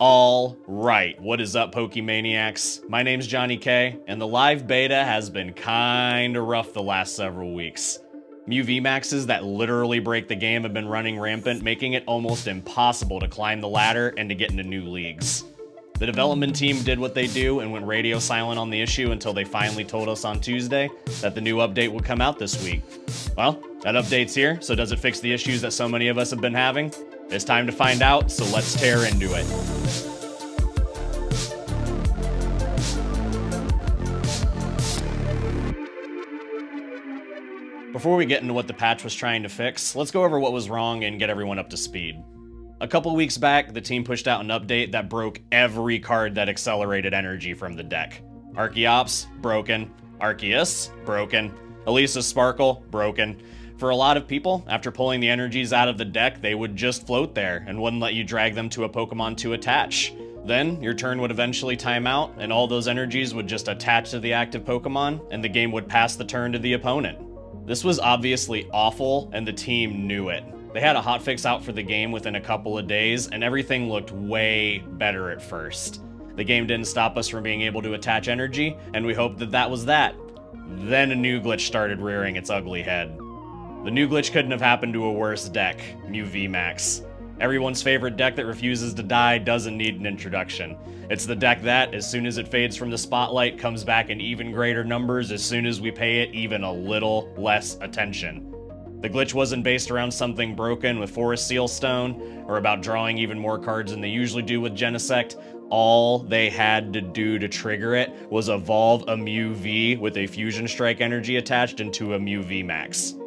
All right, what is up, PokeManiacs? My name's Johnny K, and the live beta has been kinda rough the last several weeks. Mew VMAXes that literally break the game have been running rampant, making it almost impossible to climb the ladder and to get into new leagues. The development team did what they do and went radio silent on the issue until they finally told us on Tuesday that the new update would come out this week. Well, that update's here, so does it fix the issues that so many of us have been having? It's time to find out, so let's tear into it. Before we get into what the patch was trying to fix, let's go over what was wrong and get everyone up to speed. A couple weeks back, the team pushed out an update that broke every card that accelerated energy from the deck. Archeops, broken. Arceus, broken. Elisa's Sparkle, broken. For a lot of people, after pulling the energies out of the deck, they would just float there and wouldn't let you drag them to a Pokemon to attach. Then, your turn would eventually time out, and all those energies would just attach to the active Pokemon, and the game would pass the turn to the opponent. This was obviously awful, and the team knew it. They had a hotfix out for the game within a couple of days, and everything looked way better at first. The game didn't stop us from being able to attach energy, and we hoped that that was that. Then a new glitch started rearing its ugly head. The new glitch couldn't have happened to a worse deck, Mew VMAX. Everyone's favorite deck that refuses to die doesn't need an introduction. It's the deck that, as soon as it fades from the spotlight, comes back in even greater numbers as soon as we pay it even a little less attention. The glitch wasn't based around something broken with Forest Seal Stone, or about drawing even more cards than they usually do with Genesect. All they had to do to trigger it was evolve a Mew V with a Fusion Strike energy attached into a Mew VMAX.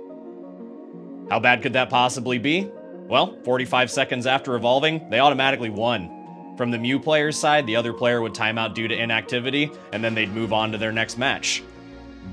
How bad could that possibly be? Well, 45 seconds after evolving, they automatically won. From the Mew player's side, the other player would time out due to inactivity, and then they'd move on to their next match.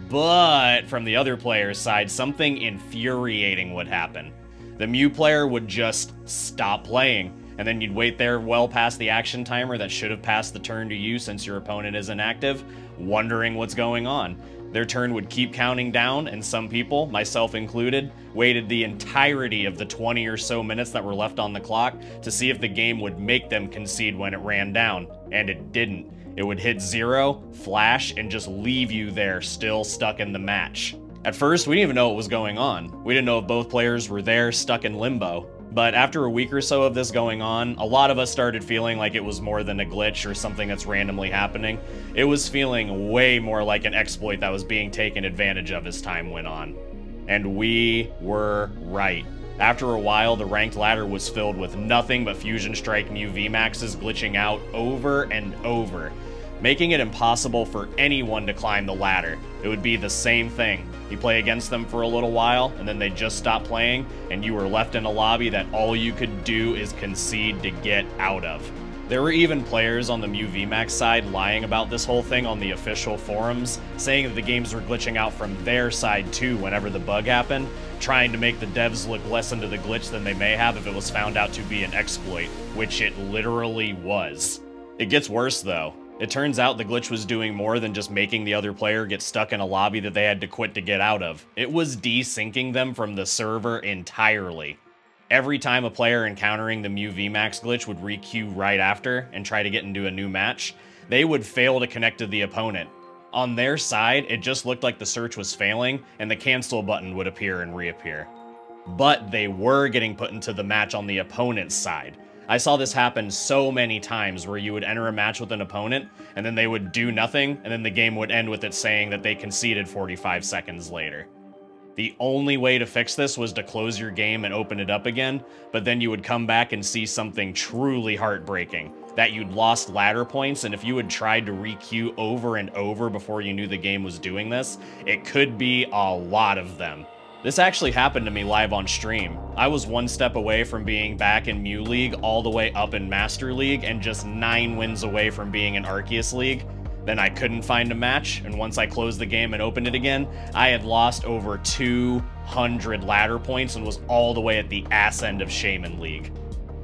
But from the other player's side, something infuriating would happen. The Mew player would just stop playing, and then you'd wait there well past the action timer that should have passed the turn to you since your opponent isn't active, wondering what's going on. Their turn would keep counting down, and some people, myself included, waited the entirety of the 20 or so minutes that were left on the clock to see if the game would make them concede when it ran down, and it didn't. It would hit 0, flash, and just leave you there, still stuck in the match. At first, we didn't even know what was going on. We didn't know if both players were there, stuck in limbo. But after a week or so of this going on, a lot of us started feeling like it was more than a glitch or something that's randomly happening. It was feeling way more like an exploit that was being taken advantage of as time went on. And we were right. After a while, the ranked ladder was filled with nothing but Fusion Strike Mew VMAXes glitching out over and over, making it impossible for anyone to climb the ladder. It would be the same thing. You play against them for a little while, and then they just stop playing, and you were left in a lobby that all you could do is concede to get out of. There were even players on the Mew VMAX side lying about this whole thing on the official forums, saying that the games were glitching out from their side too whenever the bug happened, trying to make the devs look less into the glitch than they may have if it was found out to be an exploit, which it literally was. It gets worse though. It turns out the glitch was doing more than just making the other player get stuck in a lobby that they had to quit to get out of. It was desyncing them from the server entirely. Every time a player encountering the Mew VMAX glitch would re-queue right after and try to get into a new match, they would fail to connect to the opponent. On their side, it just looked like the search was failing and the cancel button would appear and reappear. But they were getting put into the match on the opponent's side. I saw this happen so many times where you would enter a match with an opponent, and then they would do nothing, and then the game would end with it saying that they conceded 45 seconds later. The only way to fix this was to close your game and open it up again, but then you would come back and see something truly heartbreaking, that you'd lost ladder points, and if you had tried to re-queue over and over before you knew the game was doing this, it could be a lot of them. This actually happened to me live on stream. I was one step away from being back in Mew League, all the way up in Master League, and just 9 wins away from being in Arceus League. Then I couldn't find a match, and once I closed the game and opened it again, I had lost over 200 ladder points and was all the way at the ass end of Shaman League.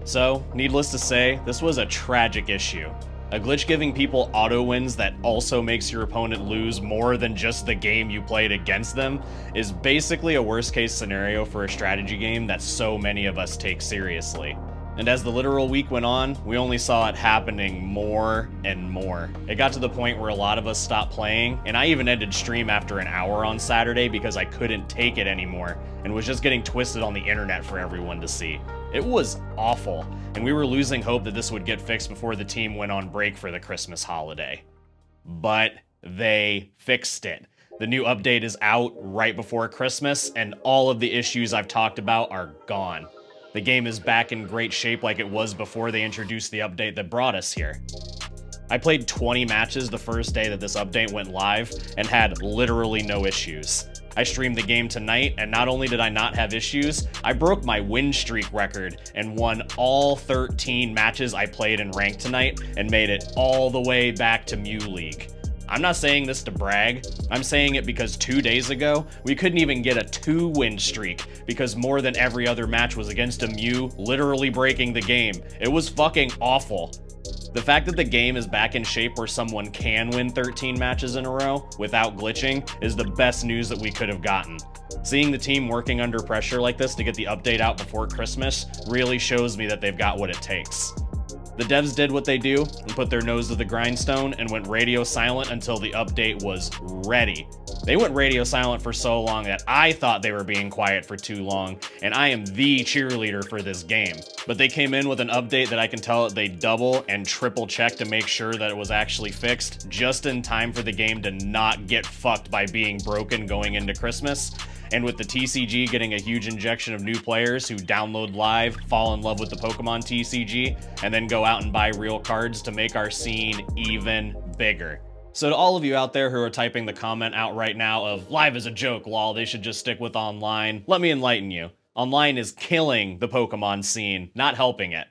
So, needless to say, this was a tragic issue. A glitch giving people auto wins that also makes your opponent lose more than just the game you played against them is basically a worst case scenario for a strategy game that so many of us take seriously. And as the literal week went on, we only saw it happening more and more. It got to the point where a lot of us stopped playing, and I even ended stream after an hour on Saturday because I couldn't take it anymore and was just getting twisted on the internet for everyone to see. It was awful, and we were losing hope that this would get fixed before the team went on break for the Christmas holiday. But they fixed it. The new update is out right before Christmas, and all of the issues I've talked about are gone. The game is back in great shape like it was before they introduced the update that brought us here. I played 20 matches the first day that this update went live and had literally no issues. I streamed the game tonight, and not only did I not have issues, I broke my win streak record and won all 13 matches I played in ranked tonight and made it all the way back to Mew League. I'm not saying this to brag, I'm saying it because 2 days ago, we couldn't even get a 2-win streak because more than every other match was against a Mew literally breaking the game. It was fucking awful. The fact that the game is back in shape where someone can win 13 matches in a row without glitching is the best news that we could have gotten. Seeing the team working under pressure like this to get the update out before Christmas really shows me that they've got what it takes. The devs did what they do and put their nose to the grindstone and went radio silent until the update was ready. They went radio silent for so long that I thought they were being quiet for too long, and I am the cheerleader for this game. But they came in with an update that I can tell they double and triple checked to make sure that it was actually fixed just in time for the game to not get fucked by being broken going into Christmas. And with the TCG getting a huge injection of new players who download live, fall in love with the Pokemon TCG, and then go out and buy real cards to make our scene even bigger. So to all of you out there who are typing the comment out right now of live is a joke, lol, they should just stick with online, let me enlighten you. Online is killing the Pokemon scene, not helping it.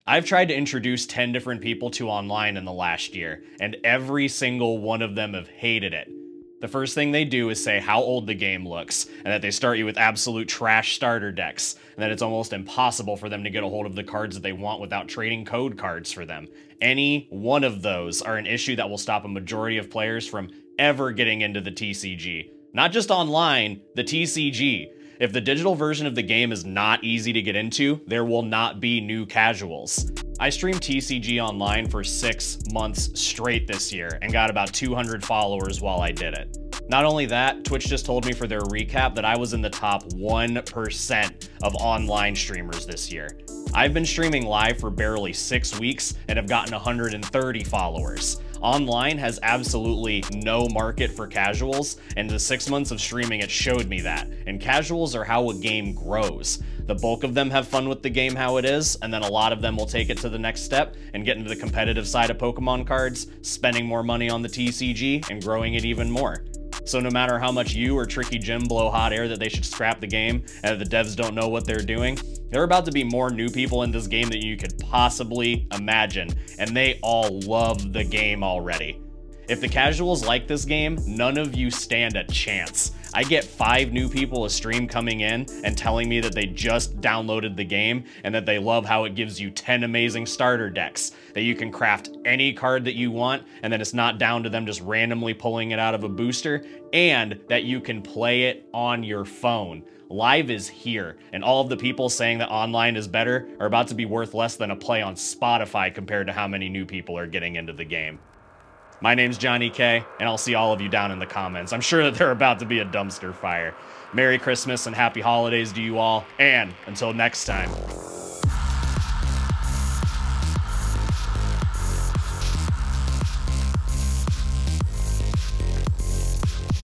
I've tried to introduce 10 different people to online in the last year, and every single one of them have hated it. The first thing they do is say how old the game looks, and that they start you with absolute trash starter decks, and that it's almost impossible for them to get a hold of the cards that they want without trading code cards for them. Any one of those are an issue that will stop a majority of players from ever getting into the TCG. Not just online, the TCG. If the digital version of the game is not easy to get into, there will not be new casuals. I streamed TCG online for 6 months straight this year and got about 200 followers while I did it. Not only that, Twitch just told me for their recap that I was in the top 1% of online streamers this year. I've been streaming live for barely 6 weeks and have gotten 130 followers. Online has absolutely no market for casuals, and the 6 months of streaming it showed me that, and casuals are how a game grows. The bulk of them have fun with the game how it is, and then a lot of them will take it to the next step and get into the competitive side of Pokemon cards, spending more money on the TCG, and growing it even more. So no matter how much you or Tricky Jim blow hot air that they should scrap the game and that the devs don't know what they're doing, there are about to be more new people in this game than you could possibly imagine, and they all love the game already. If the casuals like this game, none of you stand a chance. I get 5 new people a stream coming in and telling me that they just downloaded the game and that they love how it gives you 10 amazing starter decks, that you can craft any card that you want, and that it's not down to them just randomly pulling it out of a booster, and that you can play it on your phone. Live is here, and all of the people saying that online is better are about to be worth less than a play on Spotify compared to how many new people are getting into the game. My name's Johnny K, and I'll see all of you down in the comments. I'm sure that they're about to be a dumpster fire. Merry Christmas and Happy Holidays to you all, and until next time.